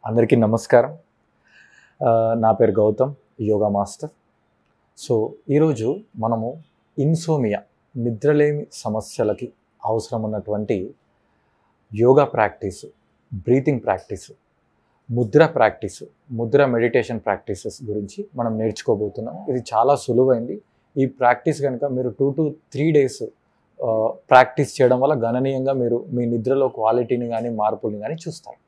అందరికీ నమస్కారం. నా పేరు గౌతమ్, యోగా మాస్టర్. సో ఈరోజు మనము ఇన్సోమియా, నిద్రలేమి సమస్యలకి అవసరం ఉన్నటువంటి yoga practice, breathing practice, Mudra meditation practices గురించి మనం నేర్చుకోబోతున్నాం. ఇది చాలా సులువైంది. ఈ ప్రాక్టీస్ కనుక మీరు 2 to 3 days ప్రాక్టీస్ చేయడం వల్ల గణనీయంగా మీరు మీ నిద్రలో క్వాలిటీని కానీ మార్పుని కానీ చూస్తారు.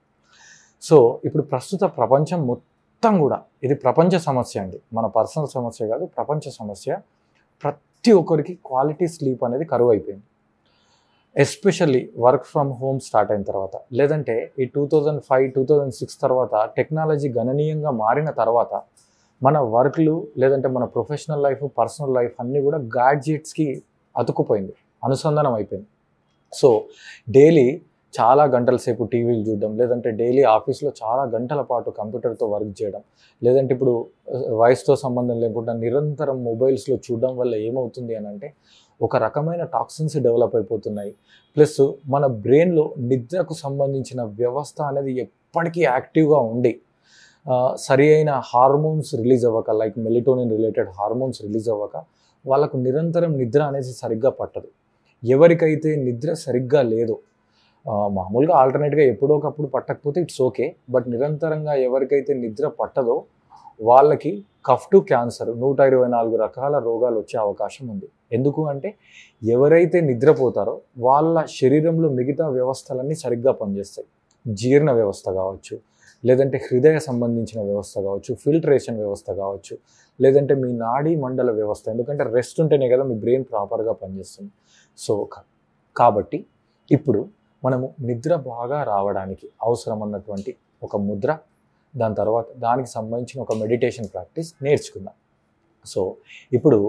సో ఇప్పుడు ప్రస్తుత ప్రపంచం మొత్తం కూడా ఇది ప్రపంచ సమస్య అండి, మన పర్సనల్ సమస్య కాదు, ప్రపంచ సమస్య. ప్రతి ఒక్కరికి క్వాలిటీ స్లీప్ అనేది కరువు అయిపోయింది. Especially work from home start అయిన తర్వాత, లేదంటే ఈ 2005-2006 తర్వాత టెక్నాలజీ గణనీయంగా మారిన తర్వాత మన వర్క్లు, లేదంటే మన ప్రొఫెషనల్ లైఫ్, పర్సనల్ లైఫ్ అన్నీ కూడా గ్యాడ్జెట్స్కి అతుక్కుపోయింది, అనుసంధానం అయిపోయింది. సో డైలీ చాలా గంటల సేపు టీవీలు చూడడం, లేదంటే డైలీ ఆఫీస్లో చాలా గంటల పాటు కంప్యూటర్తో వర్క్ చేయడం, లేదంటే ఇప్పుడు వయసుతో సంబంధం లేకుండా నిరంతరం మొబైల్స్లో చూడడం వల్ల ఏమవుతుంది అని అంటే ఒక రకమైన టాక్సిన్స్ డెవలప్ అయిపోతున్నాయి. ప్లస్ మన బ్రెయిన్లో నిద్రకు సంబంధించిన వ్యవస్థ అనేది ఎప్పటికీ యాక్టివ్గా ఉండి సరి అయిన హార్మోన్స్ రిలీజ్ అవ్వక, లైక్ మెలిటోనిన్ రిలేటెడ్ హార్మోన్స్ రిలీజ్ అవ్వక వాళ్ళకు నిరంతరం నిద్ర అనేది సరిగ్గా పట్టదు. ఎవరికైతే నిద్ర సరిగ్గా లేదో, మామూలుగా ఆల్టర్నేట్గా ఎప్పుడో ఒకప్పుడు పట్టకపోతే ఇట్స్ ఓకే, బట్ నిరంతరంగా ఎవరికైతే నిద్ర పట్టదో వాళ్ళకి కఫ్ టు క్యాన్సర్ 124 రకాల రోగాలు వచ్చే అవకాశం ఉంది. ఎందుకు అంటే ఎవరైతే నిద్రపోతారో వాళ్ళ శరీరంలో మిగతా వ్యవస్థలన్నీ సరిగ్గా పనిచేస్తాయి. జీర్ణ వ్యవస్థ కావచ్చు, లేదంటే హృదయ సంబంధించిన వ్యవస్థ కావచ్చు, ఫిల్టరేషన్ వ్యవస్థ కావచ్చు, లేదంటే మీ నాడీ మండల వ్యవస్థ. ఎందుకంటే రెస్ట్ ఉంటేనే కదా మీ బ్రెయిన్ ప్రాపర్గా పనిచేస్తుంది. సో కాబట్టి ఇప్పుడు మనము నిద్ర బాగా రావడానికి అవసరమన్నటువంటి ఒక ముద్ర, దాని తర్వాత దానికి సంబంధించిన ఒక మెడిటేషన్ ప్రాక్టీస్ నేర్చుకుందాం. సో ఇప్పుడు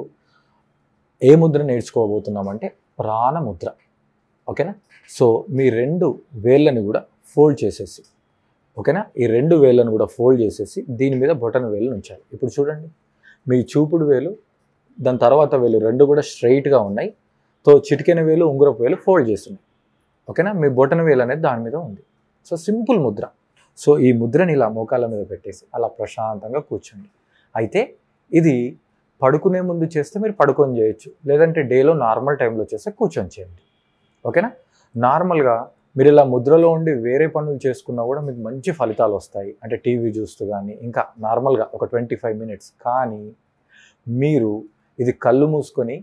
ఏ ముద్ర నేర్చుకోబోతున్నామంటే ప్రాణముద్ర. ఓకేనా? సో మీ 2 వేళ్ళని కూడా ఫోల్డ్ చేసేసి, ఓకేనా, ఈ 2 వేళ్ళను కూడా ఫోల్డ్ చేసేసి దీని మీద బొటన వేలు ఉంచాలి. ఇప్పుడు చూడండి, మీ చూపుడు వేలు, దాని తర్వాత వేలు 2 కూడా స్ట్రైట్గా ఉన్నాయి. తో చిటికెన వేలు, ఉంగరపు వేలు ఫోల్డ్ చేస్తున్నాయి. ఓకేనా? మీ బొటన వేలు అనేది దాని మీద ఉంది. So simple Mudra. సో ఈ ముద్రని ఇలా మోకాళ్ళ మీద పెట్టేసి అలా ప్రశాంతంగా కూర్చోండి. అయితే ఇది పడుకునే ముందు చేస్తే మీరు పడుకొని చేయొచ్చు, లేదంటే డేలో నార్మల్ టైంలో చేస్తే కూర్చొని చేయండి. ఓకేనా? నార్మల్గా మీరు ఇలా ముద్రలో ఉండి వేరే పనులు చేసుకున్నా కూడా మీకు మంచి ఫలితాలు వస్తాయి. అంటే టీవీ చూస్తూ కానీ ఇంకా నార్మల్గా ఒక 25 minutes. కానీ మీరు ఇది కళ్ళు మూసుకొని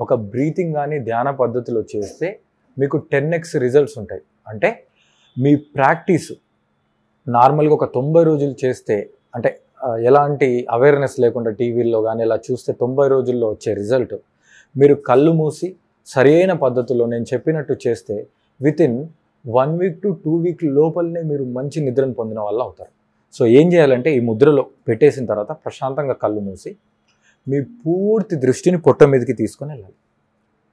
ఒక బ్రీతింగ్ కానీ ధ్యాన పద్ధతిలో చేస్తే మీకు 10x రిజల్ట్స్ ఉంటాయి. అంటే మీ ప్రాక్టీస్ నార్మల్గా ఒక 90 రోజులు చేస్తే, అంటే ఎలాంటి అవేర్నెస్ లేకుండా టీవీల్లో కానీ ఇలా చూస్తే 90 రోజుల్లో వచ్చే రిజల్ట్ మీరు కళ్ళు మూసి సరైన పద్ధతిలో నేను చెప్పినట్టు చేస్తే వితిన్ 1 week to 2 week లోపలనే మీరు మంచి నిద్రను పొందిన వాళ్ళు అవుతారు. సో ఏం చేయాలంటే ఈ ముద్రలో పెట్టేసిన తర్వాత ప్రశాంతంగా కళ్ళు మూసి మీ పూర్తి దృష్టిని పొట్ట మీదకి తీసుకొని వెళ్ళాలి.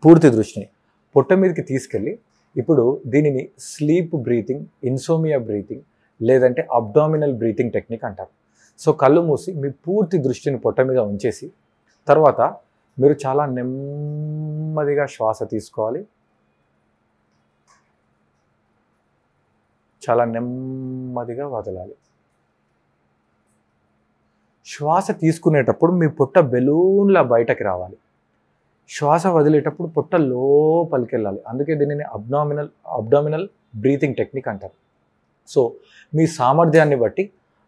పూర్తి దృష్టిని పొట్ట మీదకి తీసుకెళ్ళి ఇప్పుడు దీనిని స్లీప్ బ్రీతింగ్, ఇన్సోమియా బ్రీతింగ్, లేదంటే అబ్డామినల్ బ్రీతింగ్ టెక్నిక్ అంటారు. సో కళ్ళు మూసి మీ పూర్తి దృష్టిని పొట్ట మీద ఉంచేసి తర్వాత మీరు చాలా నెమ్మదిగా శ్వాస తీసుకోవాలి. చాలా నెమ్మదిగా వదలాలి. శ్వాస తీసుకునేటప్పుడు మీ పొట్ట బెలూన్లా బయటకి రావాలి. శ్వాస వదిలేటప్పుడు పొట్ట లోపలికి వెళ్ళాలి. అందుకే దీనిని అబ్డామినల్ బ్రీతింగ్ టెక్నిక్ అంటారు. సో మీ సామర్థ్యాన్ని బట్టి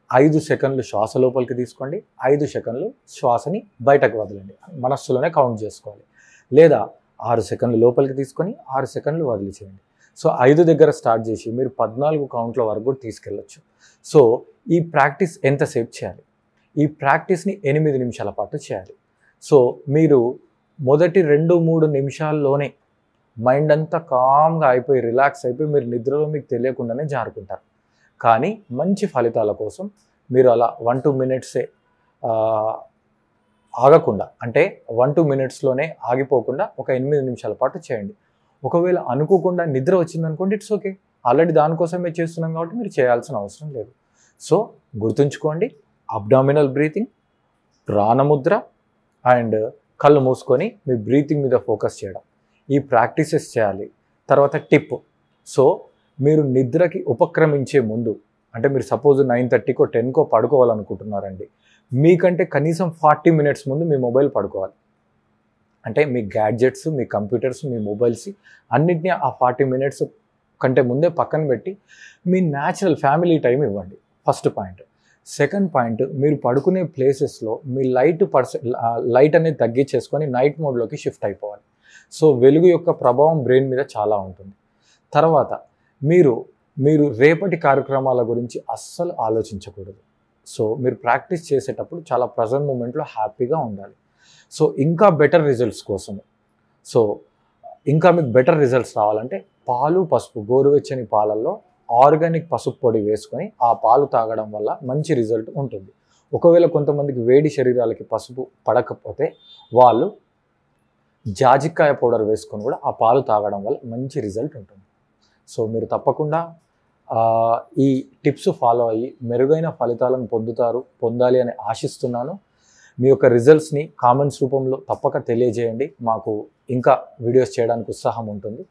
5 సెకండ్లు శ్వాస లోపలికి తీసుకోండి, 5 సెకండ్లు శ్వాసని బయటకు వదలండి. మనస్సులోనే కౌంట్ చేసుకోవాలి. లేదా 6 సెకండ్లు లోపలికి తీసుకొని 6 సెకండ్లు వదిలిచేయండి. సో 5 దగ్గర స్టార్ట్ చేసి మీరు 14 కౌంట్ల వరకు కూడా తీసుకెళ్ళచ్చు. సో ఈ ప్రాక్టీస్ ఎంతసేపు చేయాలి? ఈ ప్రాక్టీస్ని 8 నిమిషాల పాటు చేయాలి. సో మీరు మొదటి 2-3 నిమిషాల్లోనే మైండ్ అంతా కామ్గా అయిపోయి రిలాక్స్ అయిపోయి మీరు నిద్రలో మీకు తెలియకుండానే జారుకుంటారు. కానీ మంచి ఫలితాల కోసం మీరు అలా 1-2 minutes ఆగకుండా, అంటే 1-2 minutesలోనే ఆగిపోకుండా ఒక 8 నిమిషాల పాటు చేయండి. ఒకవేళ అనుకోకుండా నిద్ర వచ్చిందనుకోండి, ఇట్స్ ఓకే, ఆల్రెడీ దానికోసమే చేస్తున్నాం కాబట్టి మీరు చేయాల్సిన అవసరం లేదు. సో గుర్తుంచుకోండి, అబ్డామినల్ బ్రీతింగ్, ప్రాణముద్ర అండ్ కళ్ళు మూసుకొని మీ బ్రీతింగ్ మీద ఫోకస్ చేయడం, ఈ ప్రాక్టీసెస్ చేయాలి. తర్వాత టిప్, సో మీరు నిద్రకి ఉపక్రమించే ముందు అంటే మీరు సపోజ్ 9:30కో 10కో పడుకోవాలనుకుంటున్నారండి, మీకంటే కనీసం 40 మినిట్స్ ముందు మీ మొబైల్ పడుకోవాలి. అంటే మీ గ్యాడ్జెట్స్, మీ కంప్యూటర్స్, మీ మొబైల్స్ అన్నిటినీ ఆ 40 మినిట్స్ కంటే ముందే పక్కన పెట్టి మీ న్యాచురల్ ఫ్యామిలీ టైం ఇవ్వండి. First point. సెకండ్ పాయింట్, మీరు పడుకునే ప్లేసెస్లో మీ లైట్ అనేది తగ్గించేసుకొని నైట్ మోడ్లోకి షిఫ్ట్ అయిపోవాలి. సో వెలుగు యొక్క ప్రభావం బ్రెయిన్ మీద చాలా ఉంటుంది. తర్వాత మీరు రేపటి కార్యక్రమాల గురించి అస్సలు ఆలోచించకూడదు. సో మీరు ప్రాక్టీస్ చేసేటప్పుడు చాలా ప్రజెంట్ మూమెంట్లో హ్యాపీగా ఉండాలి. సో ఇంకా బెటర్ రిజల్ట్స్ కోసము, సో ఇంకా మీకు బెటర్ రిజల్ట్స్ రావాలంటే పాలు, పసుపు, గోరువెచ్చని పాలల్లో ఆర్గానిక్ పసుపు పొడి వేసుకొని ఆ పాలు తాగడం వల్ల మంచి రిజల్ట్ ఉంటుంది. ఒకవేళ కొంతమందికి వేడి శరీరాలకి పసుపు పడకపోతే వాళ్ళు జాజికాయ పౌడర్ వేసుకొని కూడా ఆ పాలు తాగడం వల్ల మంచి రిజల్ట్ ఉంటుంది. సో మీరు తప్పకుండా ఈ టిప్స్ ఫాలో అయ్యి మెరుగైన ఫలితాలను పొందాలి అని ఆశిస్తున్నాను. మీ యొక్క రిజల్ట్స్ని కామెంట్స్ రూపంలో తప్పక తెలియజేయండి. మాకు ఇంకా వీడియోస్ చేయడానికి ఉత్సాహం ఉంటుంది.